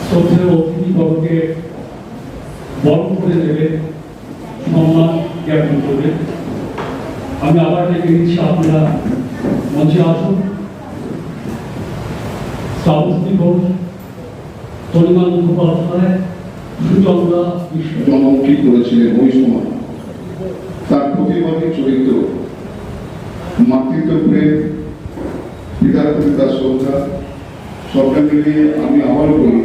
শ্রদ্ধেয় অতিথিবর্গকে বরণ করে দেবে, সম্মান জ্ঞাপন করবে। আমি আবার ডেকে দিচ্ছি, আপনারা মঞ্চে আসুন। শ্রাবন্তী ঘোষ, তনিমা মুখোপাধ্যায়, সুচন্দ্রা জনমুখী করেছিলেন ওই সময়। তার প্রতিবাদী চরিত্র, মাতৃত্ব প্রেম, পিতার প্রতি তার শ্রদ্ধা, সবটা মিলিয়ে আমি আবার বলি,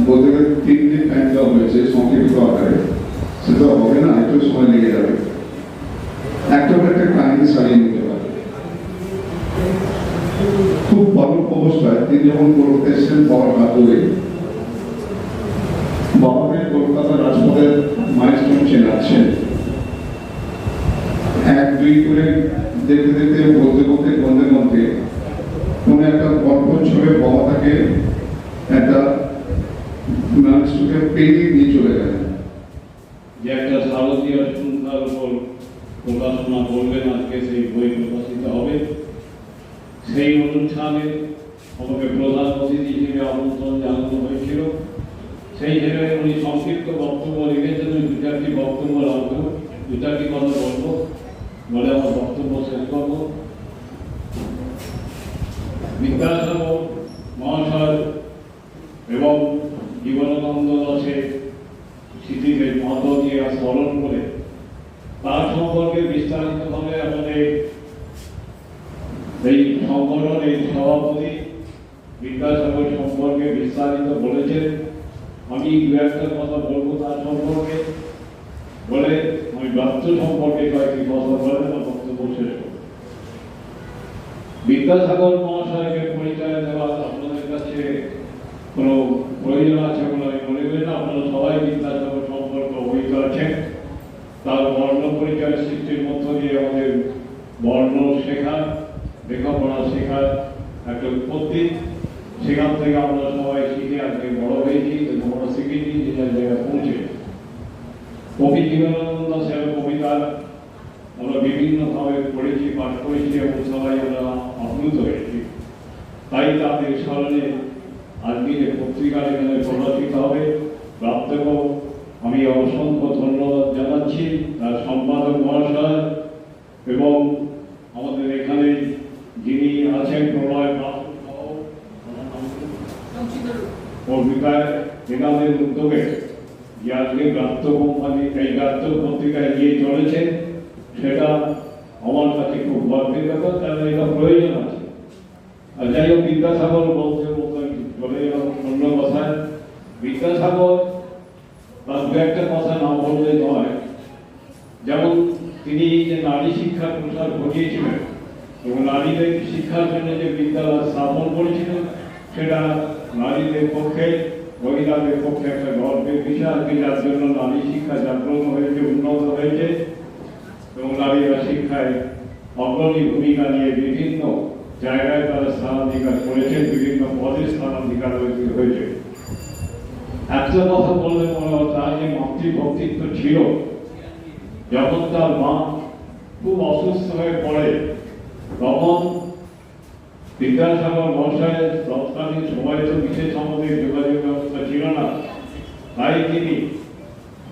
বলতে গেলে 3 দিন টাইম দেওয়া হয়েছে সংক্ষিপ্ত আকারে, সেটা হবে না, একটু সময় লেগে যাবে। একটা কাহিনী সারিয়ে নিতে পারে। খুব বালক অবস্থায় তিনি যখন কলকাতা এসেছেন বাবার হাত ধরে, বাবাকে কলকাতা রাজপথের মাইলস্টোন চেনাচ্ছেন। 1-2 করে দেখতে দেখতে, বলতে বলতে, গন্ধে গন্ধে কোনো একটা গল্প ছবি বাবা তাকে একটা মাইলস্টোনকে পেরিয়ে নিয়ে চলে গেলেন। যে একটা শারদীয় সন্ধ্যার উপর প্রকাশনা করবেন, আজকে সেই বই প্রকাশিত হবে। সেই অনুষ্ঠানে আমাকে প্রধান অতিথি হিসেবে আমন্ত্রণ জানানো হয়েছিল। সেই হিসেবে উনি সংক্ষিপ্ত বক্তব্য লিখেছেন। 2-4টি বক্তব্য রাখবো, 2-4টি কথা বলবো, বলে আমার বক্তব্য শেষ করবো। বিদ্যাসাগর মহাশয় এবং জীবনানন্দ দাশের স্মৃতিকে মধ্য দিয়ে স্মরণ করে তার সম্পর্কে বিস্তারিতভাবে আমাদের এই সংগঠনের সভাপতি বিদ্যাসাগর সম্পর্কে বিস্তারিত বলেছেন। আমি 2-একটা কথা বলবো তার সম্পর্কে, বলে আমি ব্রাত্য সম্পর্কে কয়েকটি কথা বলে আমার বক্তব্য শেষ করব। বিদ্যাসাগর মহাশয়কে পরিচয় দেওয়া আপনাদের কাছে কোনো প্রয়োজন আছে বলে আমি মনে করি না। আপনারা সবাই বিদ্যাসাগর সম্পর্কে অবহিত আছেন। তার বর্ণ পরিচয় সৃষ্টির মধ্য দিয়ে আমাদের বর্ণ শেখা, লেখাপড়া শেখার একটা উৎপত্তি। সেখান থেকে আমরা সবাই শিখে আজকে বড় হয়েছি, লেখাপড়া শিখেছি, যে জায়গায় পৌঁছে। কবি জীবনানন্দ দাশের কবিতা আমরা বিভিন্নভাবে পড়েছি, পাঠ করেছি এবং সবাই আমরা আপ্লুত হয়েছি। তাই তাদের স্মরণে আজকে যে পত্রিকা এখানে প্রকাশিত হবে, প্রাপ্তকে আমি অসংখ্য ধন্যবাদ জানাচ্ছি, তার সম্পাদক মহাশয় এবং আমাদের এখানে যিনি আছেন প্রলয় পত্রিকায়, এনাদের উদ্যোগে যে আজকে ব্রাত্য কোম্পানি এই ব্রাত্য পত্রিকায় গিয়ে চলেছে, সেটা আমার কাছে খুব গর্বের ব্যাপার, কারণ এটা প্রয়োজন আছে। আর যাই হোক, বিদ্যাসাগর বলতে বলতে চলে গেলাম অন্য কথায়। বিদ্যাসাগর তার 2-একটা কথা না বললে নয়। যেমন তিনি যে নারী শিক্ষার প্রসার ঘটিয়েছিলেন এবং নারীদের শিক্ষার জন্য যে বিদ্যালয় স্থাপন করেছিলেন, সেটা নারীদের পক্ষে, মহিলাদের পক্ষে একটা গর্বের বিষয়। আজকে যার জন্য নারী শিক্ষা জাগ্রত হয়েছে, উন্নত হয়েছে এবং নারীরা শিক্ষায় অগ্রণী ভূমিকা নিয়ে বিভিন্ন জায়গায় তারা স্থানাধিকার করেছেন, বিভিন্ন পদে স্থানাধিকার হয়েছে। একটা কথা বললে মনে হয়, তার যে মাতৃভক্তিত্ব ছিল, যখন তার মা খুব অসুস্থ হয়ে পড়ে, তখন বিদ্যাসাগর মহাশয়ের তৎকালীন সময় তো বিশেষ আমাদের যোগাযোগ ব্যবস্থা ছিল না। তাই তিনি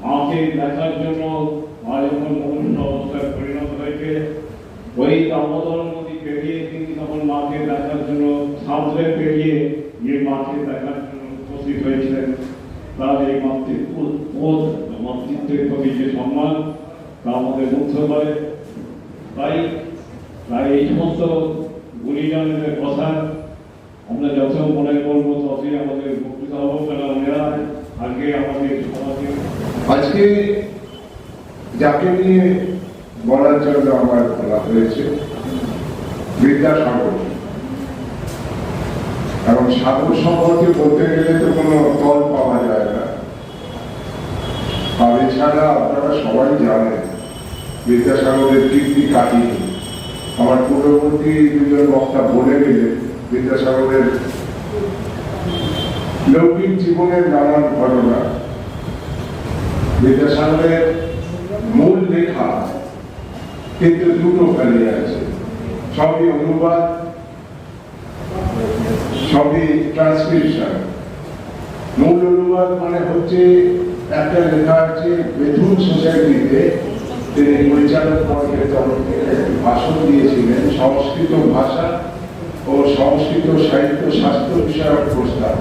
মাকে দেখার জন্য, মা যখন মনুষ্য অবস্থায় পরিণত হয়েছে, ওই দামোদর নদী পেরিয়ে তিনি তখন মাকে দেখার জন্য সাঁতরে পেরিয়ে গিয়ে মাকে দেখার জন্য উপস্থিত হয়েছিলেন। তার এই মাতৃত্বের প্রতি যে সম্মান, তা আমাদের মুগ্ধ করে। তাই এই সমস্ত গুণীজনদের কথা আমরা যত মনে করবো, ততই আমাদের উপকৃত হব। কারণ এরা আজকে আমাদের সমাজে, আজকে যাকে নিয়ে বলার জন্য আমার বলা হয়েছে বিদ্যাসাগর। এবং সাগর সম্পর্কে বলতে গেলে তো কোনো তল পাওয়া যায় না। আর এছাড়া আপনারা সবাই জানেন বিদ্যাসাগরের কীর্তি কাহিনী। আমার পূর্ববর্তী 2জন বক্তা বলে গেলে বিদ্যাসাগরের লৌকিক জীবনের নানান ঘটনা। বিদ্যাসাগরের মূল লেখা কিন্তু 2টো ফেলে আছে, সবই অনুবাদ সবই ট্রান্সক্রিপশন। মূল অনুবাদ মানে হচ্ছে একটা লেখা আছে বেথুন সোসাইটিতে তিনি পরিচালক বর্গের তরফ থেকে একটি ভাষণ দিয়েছিলেন সংস্কৃত ভাষা ও সংস্কৃত সাহিত্য শাস্ত্র বিষয়ক প্রস্তাব।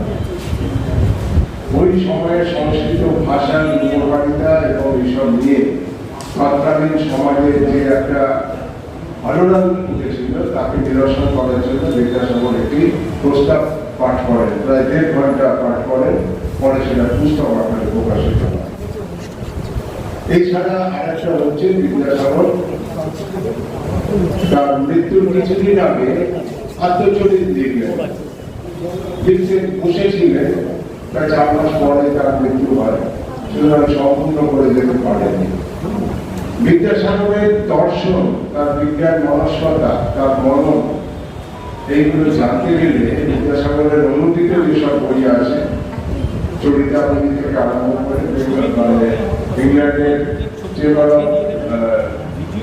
ওই সময়ে সংস্কৃত ভাষার উপকারিতা এবং এইসব নিয়ে তৎকালীন সমাজের যে একটা আলোড়ন উঠেছিল তাকে নিরসন করার জন্য বিদ্যাসাগর একটি প্রস্তাব পাঠ করেন, প্রায় 1.5 ঘন্টা পাঠ করেন, পরে সেটা পুস্তক আকারে প্রকাশিত হয়। এছাড়া আরেকটা হচ্ছে বিদ্যাসাগর তার মৃত্যুর কিছুদিন আগে আত্মচরিত লিখলেন, লিখতে বসেছিলেন, প্রায় 4 মাস পরে তার মৃত্যু হয়, সুতরাং সম্পূর্ণ করে যেতে পারেনি। বিদ্যাসাগরের দর্শন, তার বিজ্ঞান মনস্কতা, তার মনন, এইগুলো জানতে গেলে বিদ্যাসাগরের অনুদিত যেসব বই আছে, চরিতাবলী থেকে আরম্ভ করে ইংল্যান্ডের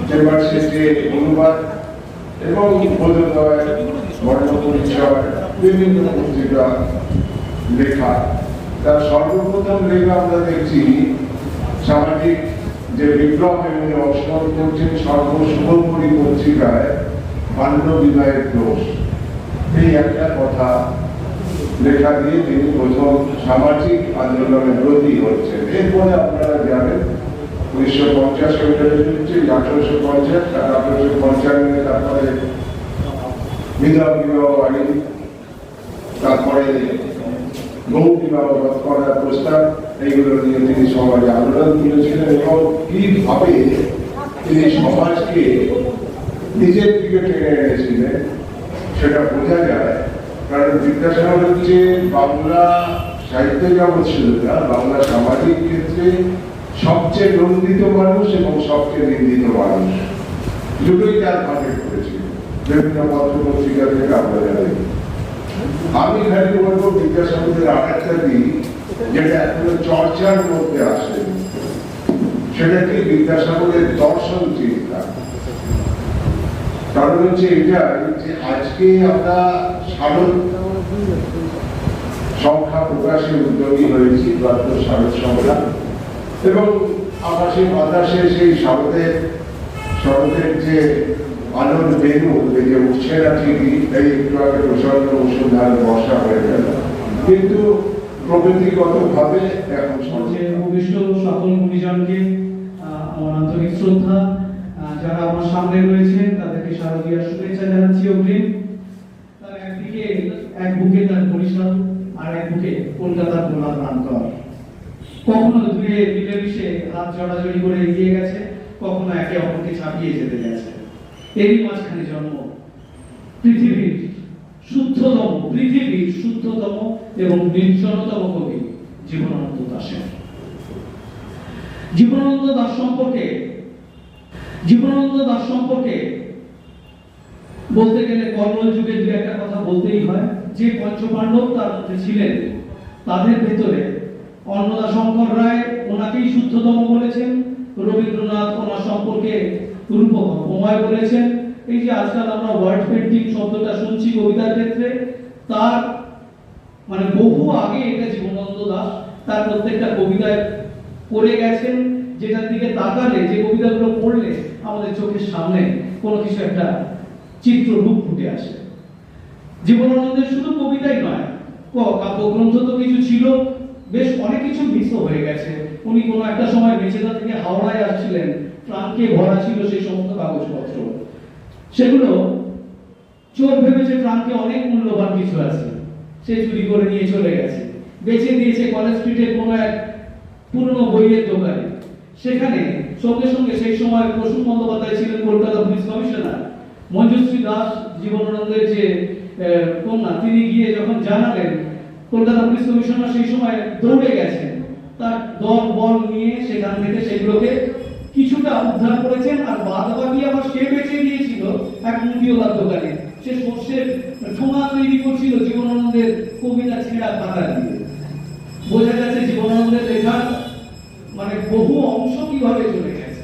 চেম্বার্সের যে অনুবাদ এবং বোধোদয়, বর্ণ পরিচয়, বিভিন্ন পত্রিকা লেখা, তার সর্বপ্রথম লেখা আমরা দেখছি সামাজিক যে বিপ্লব এবং অংশগ্রহণ করছেন সর্বশুভঙ্করী পত্রিকায় বাল্য বিবাহের দোষ, এই একটা কথা লেখা দিয়ে তিনি প্রথম সামাজিক আন্দোলনের বিরোধী হচ্ছেন। এরপরে আপনারা জানেন 1950 হচ্ছে 1850 আর 1855 তারপরে বিধবা বিবাহ আইন, তারপরে গৌ বিবাহ রদ করার প্রস্তাব, এইগুলো নিয়ে তিনি সমাজে আন্দোলন তুলেছিলেন এবং কিভাবে তিনি সমাজকে নিজের দিকে টেনে এনেছিলেন সেটা বোঝা যায়। কারণ বিদ্যাসাগর হচ্ছে বাংলা সাহিত্য জগৎ ছিল না, বাংলা সামাজিক ক্ষেত্রে সবচেয়ে নন্দিত মানুষ এবং সবচেয়ে নিন্দিত মানুষ, দুটোই তার ভাগে করেছিল বিভিন্ন পত্র পত্রিকা থেকে আমরা জানি। আমি খালি বলবো বিদ্যাসাগরের আরেকটা দিক যেটা এখনো চর্চার মধ্যে আসে, সেটা কি বিদ্যাসাগরের দর্শন চিন্তা। কারণ হচ্ছে এটাই যে আজকে আমরা শারদ সংখ্যা প্রকাশে উদ্যোগী হয়েছি, শারদ সংখ্যা, এবং আকাশে বাতাসে সেই শরতের যে আলোর বেনু যে উঠছে না ঠিকই, এই একটু আগে প্রচন্ড মুষলধার বর্ষা হয়ে গেল, কিন্তু প্রকৃতিগত ভাবে এখন উপবিষ্ট সকল গুণীজনকে আমার আন্তরিক শ্রদ্ধা, যারা আমার সামনে রয়েছেন তাদেরকে শারদীয়ার শুভেচ্ছা জানাচ্ছি অগ্রিম। তার একদিকে এক বুকে তার বরিশাল, আর এক বুকে কলকাতার গোলা প্রান্তর। কখনো দুয়ে মিলেমিশে হাত জড়াজড়ি করে এগিয়ে গেছে, কখনো একে অপরকে ছাপিয়ে যেতে গেছে। এরই মাঝখানে জন্ম পৃথিবীর শুদ্ধতম এবং নির্জনতম কবি জীবনানন্দ দাশের। জীবনানন্দ দাশ সম্পর্কে বলতে গেলে কর্মল যুগের দু একটা কথা বলতেই হয়। যে পঞ্চপাণ্ডব তার মধ্যে ছিলেন, তাদের ভেতরে অন্নদাশঙ্কর রায় ওনাকেই শুদ্ধতম বলেছেন, রবীন্দ্রনাথ ওনার সম্পর্কে রূপময় বলেছেন। এই যে আজকাল আমরা ওয়ার্ড পেন্টিং শব্দটা শুনছি কবিতার ক্ষেত্রে, তার মানে বহু আগে এটা জীবনানন্দ দাশ তার প্রত্যেকটা কবিতায় করে গেছেন, যেটার দিকে তাকালে, যে কবিতাগুলো পড়লে আমাদের চোখের সামনে কোনো কিছু একটা চিত্ররূপ ফুটে আসে। জীবনানন্দের শুধু কবিতাই নয়, কাব্যগ্রন্থ তো কিছু ছিল, বেশ অনেক কিছু মিশ্র হয়ে গেছে। উনি কোনো একটা সময় মেচেদা থেকে হাওড়ায় আসছিলেন, ট্রাঙ্কে ভরা ছিল সেই সমস্ত কাগজপত্র, সেগুলো চোর ভেবেছে ট্রাঙ্কে অনেক মূল্যবান কিছু আছে, সে চুরি করে নিয়ে চলে গেছে, বেচে দিয়েছে কলেজ স্ট্রিটের কোনো এক পুরনো বইয়ের দোকানে। সেখানে সঙ্গে সঙ্গে সেই সময় প্রসূন বন্দ্যোপাধ্যায় ছিলেন কলকাতা পুলিশ কমিশনার, মঞ্জুশ্রী দাস জীবনানন্দের যে কন্যা, তিনি গিয়ে যখন জানালেন, কলকাতা পুলিশ কমিশনার সেই সময় দৌড়ে গেছেন, তার দল বল নিয়ে সেখান থেকে সেগুলোকে কিছুটা উদ্ধার করেছেন, আর বাদ বাকি আবার সে বেঁচে দিয়েছিল এক মুদিওয়ালার দোকানে। সে সর্ষের ঠোঙা তৈরি করছিল জীবনানন্দের কবিতা ছেঁড়া পাতা দিয়ে। বোঝা যাচ্ছে জীবনানন্দের লেখার মানে বহু অংশ কিভাবে চলে গেছে।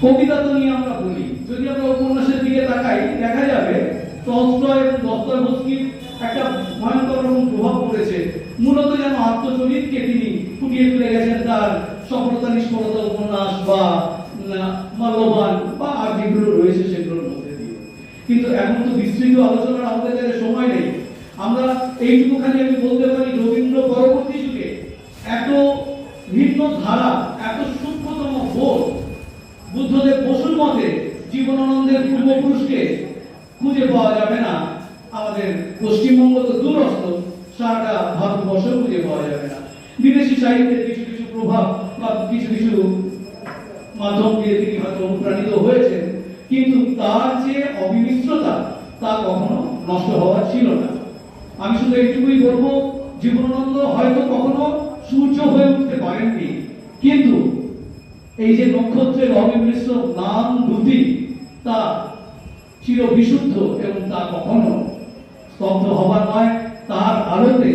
কবিতা তো নিয়ে আমরা বলি, যদি আমরা উপন্যাসের দিকে তাকাই দেখা যাবে টলস্টয় এবং দস্তয়েভস্কির একটা আত্মচরিতকে তিনি ফুটিয়ে তুলে গেছেন তার সফলতা নিষ্ফলতা উপন্যাস বা মূল্যবান বা আর যেগুলো রয়েছে সেগুলোর মধ্যে দিয়ে। কিন্তু এখন তো বিস্তৃত আলোচনার আমাদের কাছে সময় নেই। আমরা এইটুকুখানি আমি বলতে পারি, রবীন্দ্র পরবর্তী যুগে এত ভিন্ন ধারা, এত সূক্ষ্মতম বোধ বুদ্ধদেব বসুর মতে জীবনানন্দের পূর্বপুরুষকে খুঁজে পাওয়া যাবে না। আমাদের পশ্চিমবঙ্গ তো দূরস্থ, সারাটা ভারতবর্ষেও খুঁজে পাওয়া যাবে না। বিদেশি সাহিত্যের কিছু কিছু প্রভাব বা কিছু কিছু মাধ্যম দিয়ে তিনি হয়তো অনুপ্রাণিত হয়েছেন, কিন্তু তার যে অবিমিশ্রতা তা কখনো নষ্ট হওয়া ছিল না। আমি শুধু এইটুকুই বলবো, জীবনানন্দ হয়তো কখনো সূর্য হয়ে উঠতে পারেননি, কিন্তু এই যে নক্ষত্রের অবিমিশ্র নাম দুটি তা চির বিশুদ্ধ এবং তা কখনো স্তব্ধ হবার নয়। তার আলোতে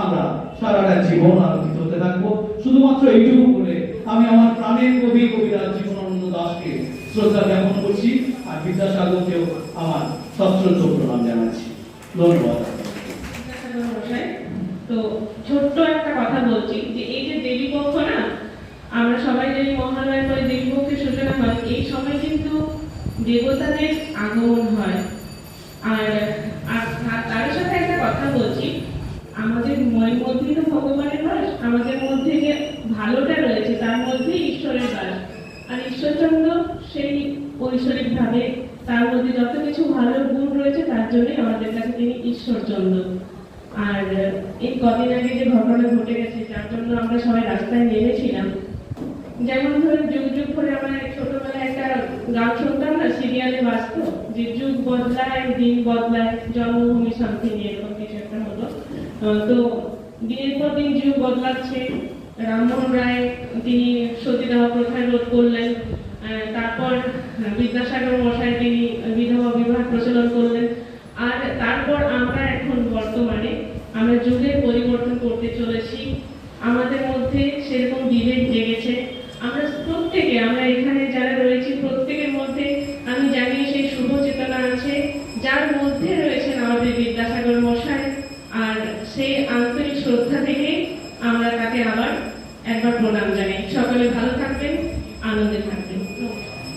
আমরা সারাটা জীবন আলোকিত হতে থাকবো। শুধুমাত্র এইটুকু বলে আমি আমার প্রাণের কবি কবিরাজ জীবনানন্দ দাশকে শ্রদ্ধা জ্ঞাপন করছি, আর বিদ্যাসাগরকেও আমার সশ্রদ্ধ প্রণাম জানাচ্ছি। ধন্যবাদ। তো ছোট্ট একটা কথা বলছি যে এই যে দেবী পক্ষ না, আমরা সবাই জানি মহালয়ার পরে দেবী পক্ষের সূচনা হয়। এই সময় কিন্তু দেবতাদের আগমন হয়। আর তার সাথে একটা কথা বলছি, আমাদের মনের মধ্যেই তো ভগবানের বাস, আমাদের মধ্যে যে ভালোটা রয়েছে তার মধ্যে ঈশ্বরের বাস। আর ঈশ্বরচন্দ্র সেই ঐশ্বরিক ভাবে তার মধ্যে যত কিছু ভালো গুণ রয়েছে তার জন্যই আমাদের কাছে তিনি ঈশ্বরচন্দ্র। আর এই কদিন আগে যে ঘটনা ঘটে গেছে যার জন্য আমরা সবাই রাস্তায় নেমেছিলাম, যেমন ধরুন যুগ যুগ ধরে আমরা ছোটবেলায় একটা গান শুনতাম না, সিরিয়ালে বাজতো যে যুগ বদলায় দিন বদলায় জন্মভূমি শান্তি নিয়ে, এরকম কিছু একটা হলো। তো দিনের পর দিন যুগ বদলাচ্ছে। রামমোহন রায় তিনি সতীদাহ প্রথায় রোধ করলেন, তারপর বিদ্যাসাগর মশাই তিনি বিধবা বিবাহ প্রচলন করলেন। আর তারপর আমরা এখন বর্তমানে আমরা যুগের পরিবর্তন করতে চলেছি। আমাদের মধ্যে সেরকম বিবেক জেগেছে। আমরা এখানে যারা রয়েছি প্রত্যেকের মধ্যে আমি জানি সেই শুভ চেতনা আছে, যার মধ্যে রয়েছেন আমাদের বিদ্যাসাগর মশাই। আর সেই আন্তরিক শ্রদ্ধা থেকে আমরা তাকে আবার একবার প্রণাম জানাই। সকলে ভালো থাকবেন, আনন্দে থাকবেন।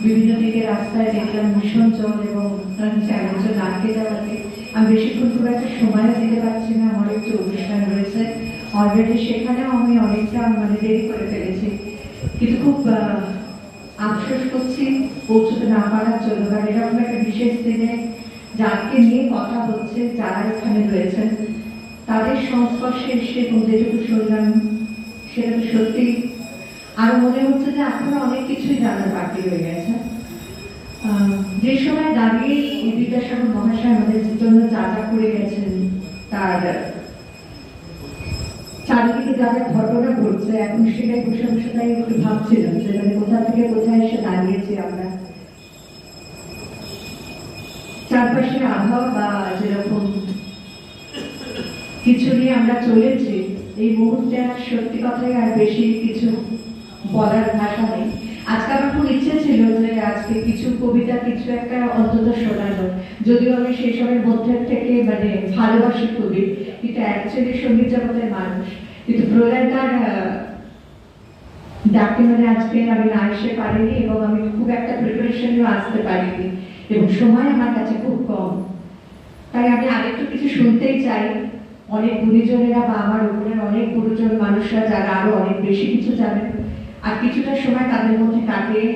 বিভিন্ন দিকে রাস্তায় দেখলাম ভীষণ জল এবং একজন আটকে যাওয়াতে আমি বেশিক্ষণ খুব একটা সময় দিতে পারছি না। আমার একটু অনুষ্ঠান রয়েছে অলরেডি, সেখানেও আমি অনেকটা দেরি করে ফেলেছি, কিন্তু খুব আফসোস করছি পৌঁছতে না পারার জন্য। কারণ এরকম একটা বিশেষ দিনে যাকে নিয়ে কথা হচ্ছে, যারা এখানে রয়েছেন তাদের সংস্পর্শে এসে যেটুকু শুনলাম সেটা তো সত্যি আরো মনে হচ্ছে যে এখনো অনেক কিছুই জানার বাকি রয়ে গেছে। যে সময় দাঁড়িয়ে বিদ্যাসাগর মহাশয় আমাদের জন্য যা যা করে গেছেন, তার চারিদিকে যা যা ঘটনা ঘটছে, এখন সেটাই বসে বসে তাই একটু ভাবছিলাম যে কোথা থেকে কোথায় এসে দাঁড়িয়েছি আমরা। চারপাশের আবহাওয়া বা যেরকম কিছু নিয়ে আমরা চলেছি এই মুহূর্তে, আর সত্যি কথাই আর বেশি কিছু বলার ভাষা নেই। আজকে আমার খুব ইচ্ছে ছিল যে আজকে কিছু কবিতা কিছু একটা অন্তত শোনানো, যদিও আমি সেই সবের মধ্যে থেকে ভালোবাসি কবি, কিন্তু অ্যাকচুয়ালি সঙ্গীত জগতের মানুষ। কিন্তু প্রলয়দার ডাকে আজকে আমি না এসে পারিনি এবং আমি খুব একটা প্রিপারেশনেও আসতে পারিনি এবং সময় আমার কাছে খুব কম। তাই আমি আরেকটু কিছু শুনতেই চাই। অনেক গুণীজনেরা বা আমার উপরের অনেক গুরুজন মানুষরা যারা আরো অনেক বেশি কিছু জানেন, আর কিছুটা সময় তাদের মধ্যে কাটিয়ে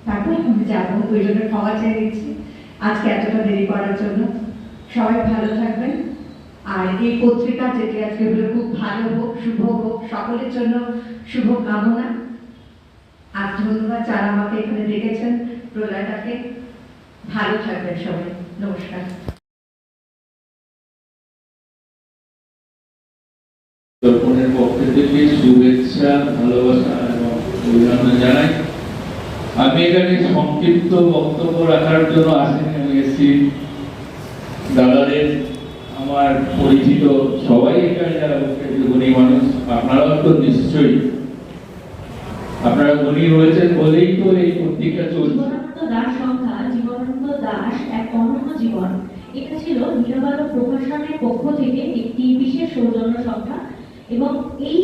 তারপর আমি যাবো। ওই জন্য ক্ষমা চাই নিচ্ছি আজকে এতটা দেরি করার জন্য। সবাই ভালো থাকবেন। আর এই পত্রিকা যেটি আজকে হলো খুব ভালো হোক, শুভ হোক, সকলের জন্য শুভ কামনা। আর ধন্যবাদ যারা আমাকে এখানে দেখেছেন, প্রলয়টাকে। ভালো থাকবেন সবাই। নমস্কার। দর্পণের পক্ষ থেকে শুভেচ্ছা, ভালোবাসা এবং অভিনন্দন জানাই। আমি এখানে সংক্ষিপ্ত বক্তব্য রাখার জন্য আসিনি, আমি এসেছি দাদাদের, আমার পরিচিত সবাই এখানে যারা গুণী মানুষ, আপনারাও তো নিশ্চয়ই আপনারা গুণী হয়েছেন বলেই তো এই পত্রিকা চলছে। জীবনানন্দ দাশ সংখ্যা জীবনানন্দ দাশ এক অনন্য জীবন, এটা ছিল নীলবালক প্রকাশনের পক্ষ থেকে একটি বিশেষ সৌজন্য সংখ্যা। এবং এই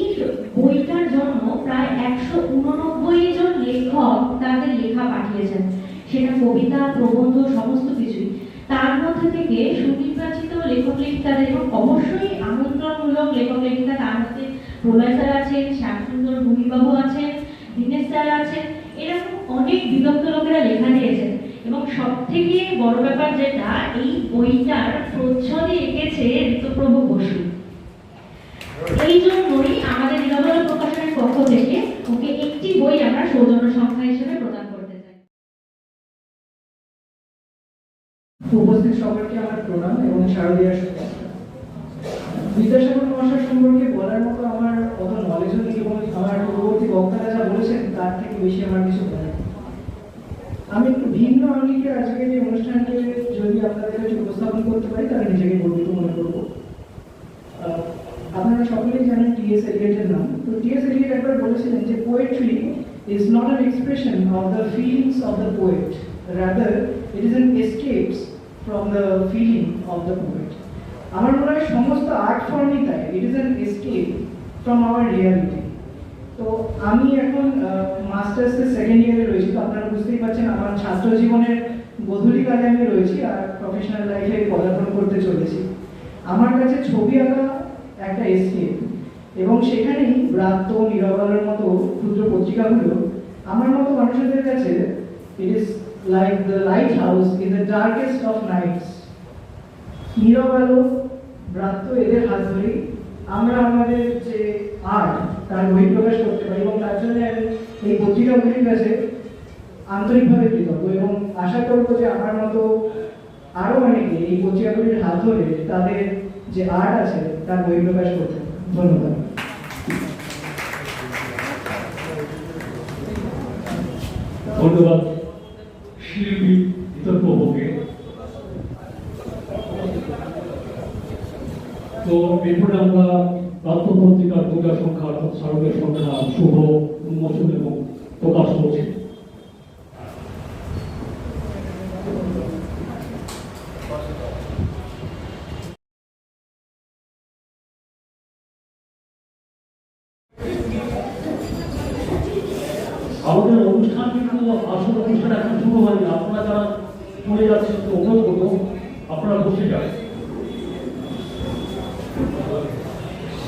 বইটার জন্য প্রায় 189 জন লেখক তাদের লেখা পাঠিয়েছেন, সেটা কবিতা, প্রবন্ধ, সমস্ত কিছুই। তার মধ্যে থেকে সুনির্বাচিত লেখক লেখিকাদের এবং অবশ্যই আমন্ত্রণমূলক লেখক লেখিকা, তার মধ্যে প্রলয় স্যার আছেন, শ্যামসুন্দর ভূমিবাবু আছেন, দীনেশ স্যার আছেন, এরকম অনেক বিদগ্ধ লোকেরা লেখা দিয়েছেন। এবং সব থেকে বড় ব্যাপার যেটা, এই বইটার প্রচ্ছদে এঁকেছে ঋতুপ্রভু বসু। এই জন্যই আমাদের নীলাবল প্রকাশনের পক্ষ থেকে ওকে একটি বই আমরা সৌজন্য সংখ্যা হিসেবে প্রদান করতে চাই। উপস্থিত সকলকে আমার প্রণাম এবং শারদীয়ার শুভেচ্ছা। বিদ্যাসাগর মহাশয় সম্পর্কে বলার মতো আমার অত নলেজও নেই এবং আমার পূর্ববর্তী বক্তারা যা বলেছেন তার থেকে বেশি আমার কিছু বলার নেই। আমি একটু ভিন্ন আঙ্গিকে আজকের এই অনুষ্ঠানকে যদি আপনাদের কাছে উপস্থাপন করতে পারি তাহলে নিজেকে গর্বিত মনে করবো। আপনারা সকলেই জানেন টি.এস. এলিয়টের নাম। তো টি.এস. এলিয়ট একবার বলেছিলেন যে poetry is not an expression of the feelings of the poet, rather it is an escape from the feeling of the poet. আমার মনে হয় সমস্ত আর্ট ফর্মই তাই, it is an escape from our reality. তো আমি এখন মাস্টার্সের সেকেন্ড ইয়ারে রয়েছি, তো আপনারা বুঝতেই পারছেন আমার ছাত্র জীবনের গোধূলিকালে আমি রয়েছি আর প্রফেশনাল লাইফে পদার্পণ করতে চলেছি। আমার কাছে ছবি আঁকা একটা এসকেপ, এবং সেখানেই ব্রাত্য, নীলাবলের মতো ক্ষুদ্র পত্রিকাগুলো আমার মতো মানুষদের কাছে it is like the lighthouse in the darkest of nights. নীলাবল, ব্রাত্য, এদের হাত ধরেই আমরা আমাদের যে আর্ট তার বহিঃপ্রকাশ করতে পারি, এবং তার জন্য আমি এই পত্রিকাগুলির কাছে আন্তরিকভাবে কৃতজ্ঞ এবং আশা করব যে আমার মতো আরও অনেকে এই পত্রিকাগুলির হাত ধরে তাদের যে আর্ট আছে তার বহিঃপ্রকাশ করতে। ধন্যবাদ। ধন্যবাদ শিল্পী ঋতুপ্রভুকে। তো এরপরে আমরা প্রাপ্ত পত্রিকার পূজা সংখ্যা অর্থাৎ শারদীয় সংখ্যা শুভ উন্মোচন এবং প্রকাশ করছি। আমাদের অনুষ্ঠান কিন্তু আসল অনুষ্ঠান এখন শুরু হয়নি। আপনারা যারা শুনে যাচ্ছেন তো অনুরোধ করবো আপনারা বসে যান।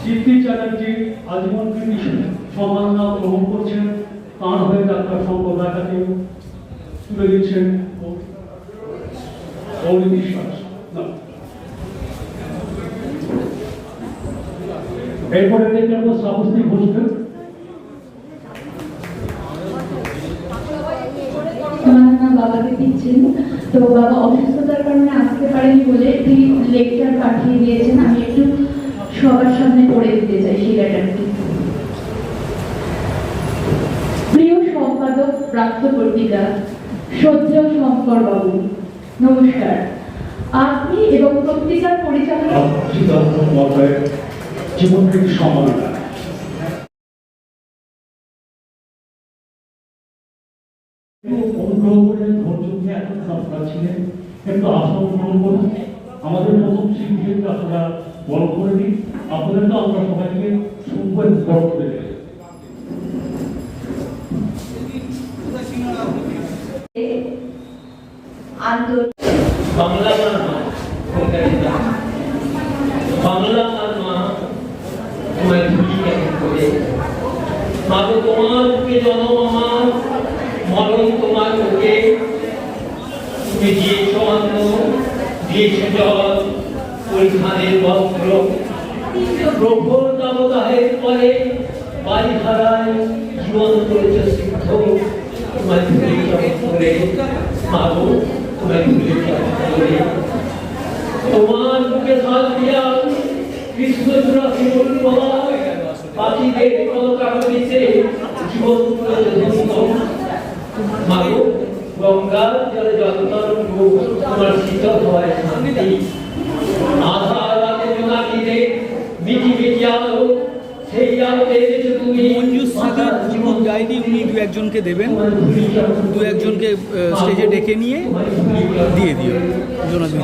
কীর্তি চ্যাটার্জি আজীবন কৃতি সম্মাননা গ্রহণ করছেন, তাঁর হয়ে ডাক্তার শঙ্কর রায়কে তুলে দিচ্ছেন গৌরী বিশ্বাস। এরপরে দেখতে পাবো শ্রাবস্তী ঘোষকে। বাবাকে দিচ্ছেন, তো বাবা অসুস্থতার কারণে আসতে পারেনি বলে একটি লেকচার পাঠিয়ে দিয়েছেন, আমি একটু সবার সামনে পড়ে দিতে চাই সেই লেটারটি। প্রিয় সম্পাদক, প্রাপ্ত পত্রিকা, শ্রদ্ধেয় শঙ্কর বাবু, নমস্কার। আপনি এবং পত্রিকার পরিচালনা জীবনকে সম্মাননা অনুগ্রহ করে ধৈর্য দিয়ে এখন আপনারা ছিলেন, একটু আসন গ্রহণ করুন। আমাদের প্রথম শিল্পীকে আপনারা বড় করে দিন, আপনাদের তো আমরা সবাইকে শুনবো বড় করে দেবেন। বাংলা আর মা তোমায় ধুলি কেমন করে, মা তো তোমার বুকে জন্ম আমার, মরণ তোমার বুকে। তুমি দিয়েছ অন্ন, দিয়েছ জল, পরিধানের বস্ত্র, প্রভুর দাবদাহের পরে বাড়ি হারায় জীবন করেছ সিদ্ধ। তোমায় ধুলি কেমন করে, মা গো তোমায় ধুলি কেমন করে। তোমার বুকে সাজ দিয়া কৃষ্ণচূড়া শিবন পাখিদের কলকাকলিতে জীবন মাগো গঙ্গার জলে জলতরঙ্গ তোমার শীতল হয় শান্তি। আধা রাতে জোনাকিতে মিটি মিটি আলো, সেই আলোতে এসেছো তুমি। জীবন গাইনি উনি দু একজনকে দেবেন, দু একজনকে স্টেজে ডেকে নিয়ে দিয়ে দিও জোনা দুই।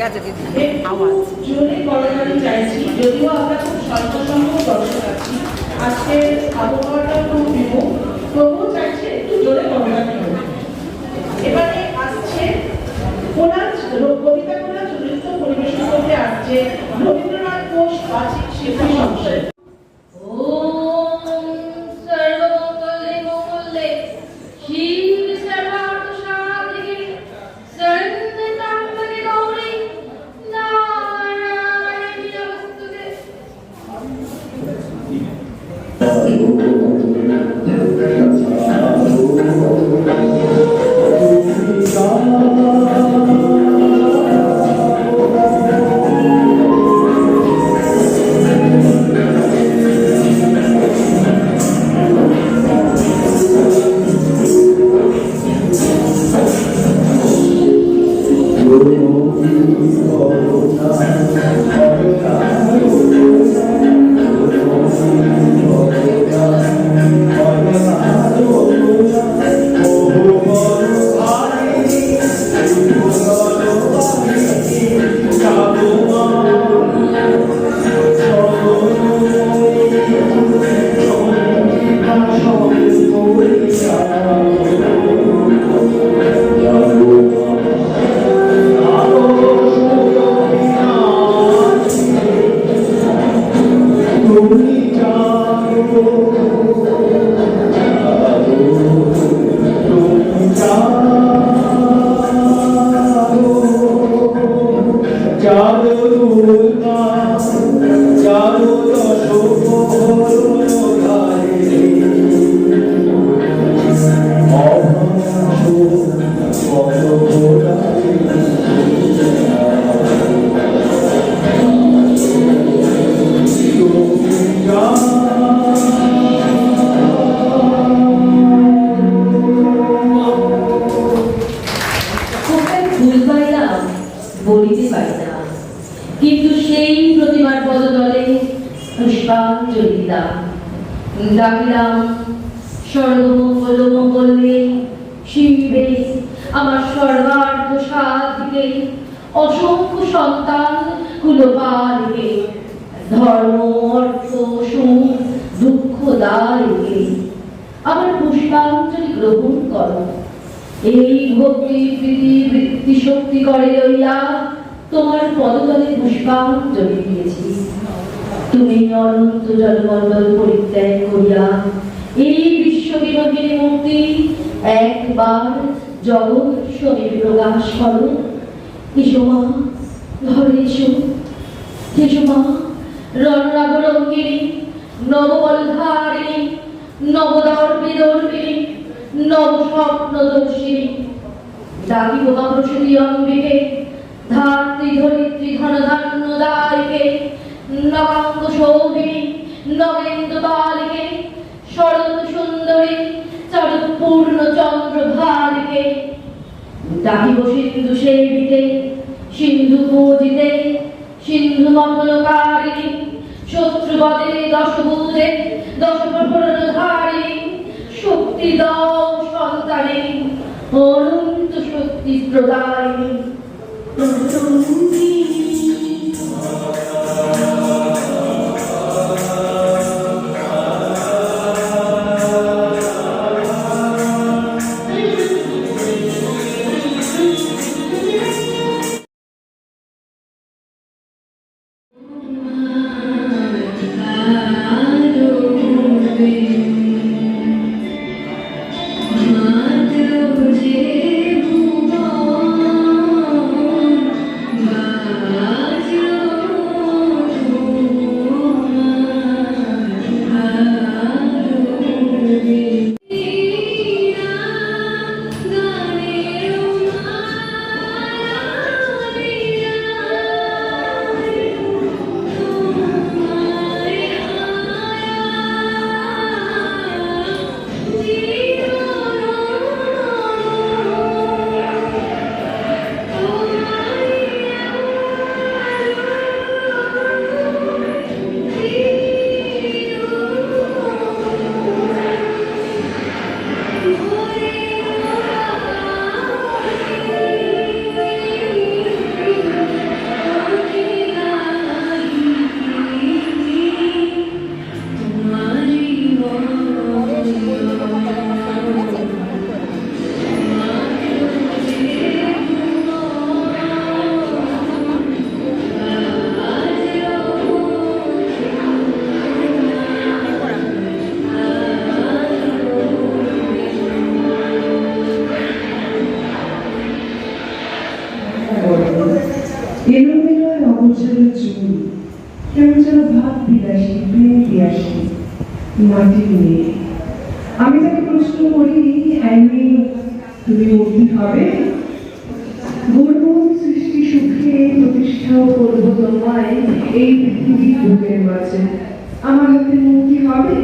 একটু জোরে করোনারি চাইছি, যদিও আমরা খুব স্বল্প সংখ্যক দর্শক আছি, আজকের আবহাওয়াটা খুব বিমুখ, তবুও চাইছি একটু জোরে করোনারি হবে। এবারে আসছে কোলাজ, কবিতা কোলাজ নৃত্য পরিবেশন করতে আসছে রবীন্দ্রনাথ ঘোষ বাচিক শিল্পী সংসদ। বলিতে পারি না, কিন্তু সেই প্রতিমার পদতলে পুষ্পাঞ্জলি দিলাম, ডাকিলাম সর্বমঙ্গল মঙ্গলে শিবে, আমার সর্বার্থ সাধিকে, অসংখ্য সন্তান কুলপালিকে, ধর্ম অর্থ সুখ দুঃখ দারিকে, আমার পুষ্পাঞ্জলি গ্রহণ করো। এই ভক্তি প্রীতি বৃত্তি শক্তি করে লইয়া তোমার পদতলে পুষ্পাঞ্জলি দিয়েছি। তুমি অনন্ত জলমণ্ডল পরিত্যাগ করিয়া এই বিশ্ব বিনোদিনী মূর্তি একবার জগৎ সমীপে প্রকাশ করো। এসো মা, ঘরে এসো, এসো মা, রণরাগরঙ্গিনী, নববলধারিণী, নবদর্পিদর্পিণী, নবস্বপ্নদর্শিনী, ডাকিব মা প্রসূতি অম্বিকে, ধাত্রী ধরিত্রী ধনধান্যদায়িকে, নবাঙ্গ শোভিনী, নগেন্দ্র বালিকে, শরৎ সুন্দরী, চারুপূর্ণ চন্দ্রভালিকে, ডাকিব সিন্ধু সেবিতে, সিন্ধু পূজিতে, সিন্ধু মঙ্গলকারিণী, শত্রুপদে দশভুজে, দশপ্রহরণধারিণী, শক্তি দাও সন্তানে, অনন্ত শক্তি প্রদায়িনী। Bye. মাটির মেয়ে। আমি তাকে প্রশ্ন করি, অ্যানি তুমি মূর্তি হবে? গর্ব সৃষ্টি সুখে প্রতিষ্ঠাও করবো তোমায় এই পৃথিবীর বুকের মাঝে, আমার হাতে মূর্তি হবে?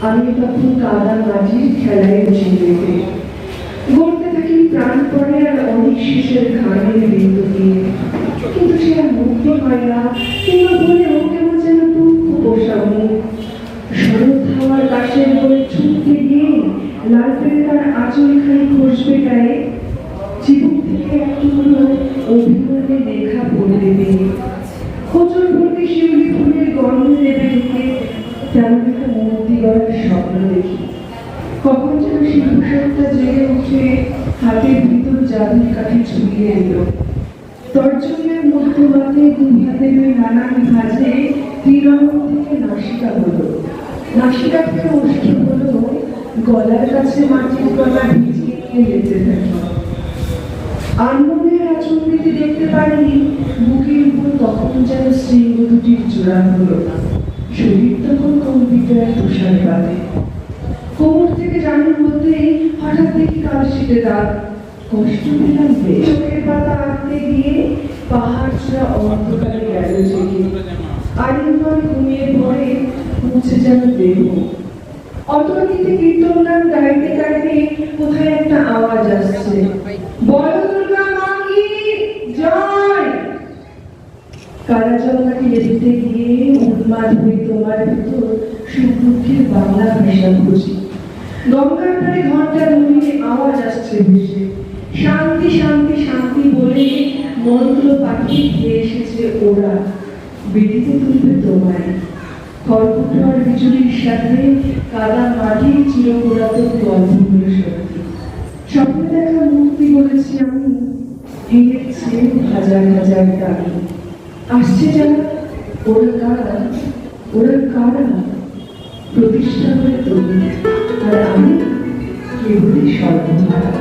আমি তখন কাদা মাটির খেলায় ঝিলেতে গড়তে থাকি প্রাণ পড়ে আর অনেক শেষের ঘাড়ের বিন্দু দিয়ে, কিন্তু সে আর মুক্তি হয় না, কিংবা বলেও কেমন যেন দুঃখ পোষা মুখ। শরৎ হাওয়ার কাশের বলে ছুটতে গিয়ে লাল পেরে তার আঁচল খানি খসবে গায়ে, জীবন থেকে একটু হলো অভিমানে লেখা পড়ে দেবে, খোঁচর ভর্তি শিউলি ফুলের গন্ধে দেবে ঢুকে, তেমন একটা মূর্তি গড়ার স্বপ্ন দেখি। কখন যেন শিল্পসত্তা জেগে উঠে হাতের ভিতর জাদুর কাঠি ঝুলিয়ে এল। তর্জনের মধ্যবাতে দুই হাতের ওই নানান ভাজে তীরঙ্গ থেকে নাসিকা হলো, নাসিকা থেকে ওষ্ঠ হলো, গলার কাছে মাটির গলা ভিজিয়ে নিয়ে যেতে থাকি। আনমনের আচরণীতে দেখতে পারিনি বুকের উপর তখন যেন শৃঙ্গ দুটির জোড়া হলো, শরীর তখন কম্পিত এক তুষারে বাঁধে। কোমর থেকে জানুন বলতে হঠাৎ দেখি কালশিটে দাগ, কষ্ট পেলাম বেশ। চোখের পাতা আঁকতে গিয়ে পাহাড় চূড়া অন্ধকারে গেল জেগে, আলিঙ্গন ঘুমিয়ে পড়ে মুছে যেন দেহ। অটোমেটিতে কীর্তন গান গাইতে গাইতে কোথায় একটা আওয়াজ আসছে, বড় দুর্গা মাঙ্গি জয়। কারা জলটাকে যেতে গিয়ে উন্মাদ হয়ে তোমার ভিতর সুখ দুঃখের বাংলা ভাষা খুঁজি। গঙ্গার ধারে ঘন্টা নুয়ে আওয়াজ আসছে ভেসে, শান্তি শান্তি শান্তি বলে মন্ত্র পাঠিয়ে খেয়ে এসেছে ওরা, বেদিতে তুলবে তোমায়। খড়কুটো আর বিচুরির সাথে কাদা মাটির চিরপুরাতন গল্পগুলো সত্যি। স্বপ্নে দেখা মূর্তি বলেছি আমি, হেরেছে হাজার হাজার দাবি। আসছে যারা ওরা কারা, ওরা কারা? প্রতিষ্ঠা করে তৈরি, আর আমি কেবলই সর্বহারা।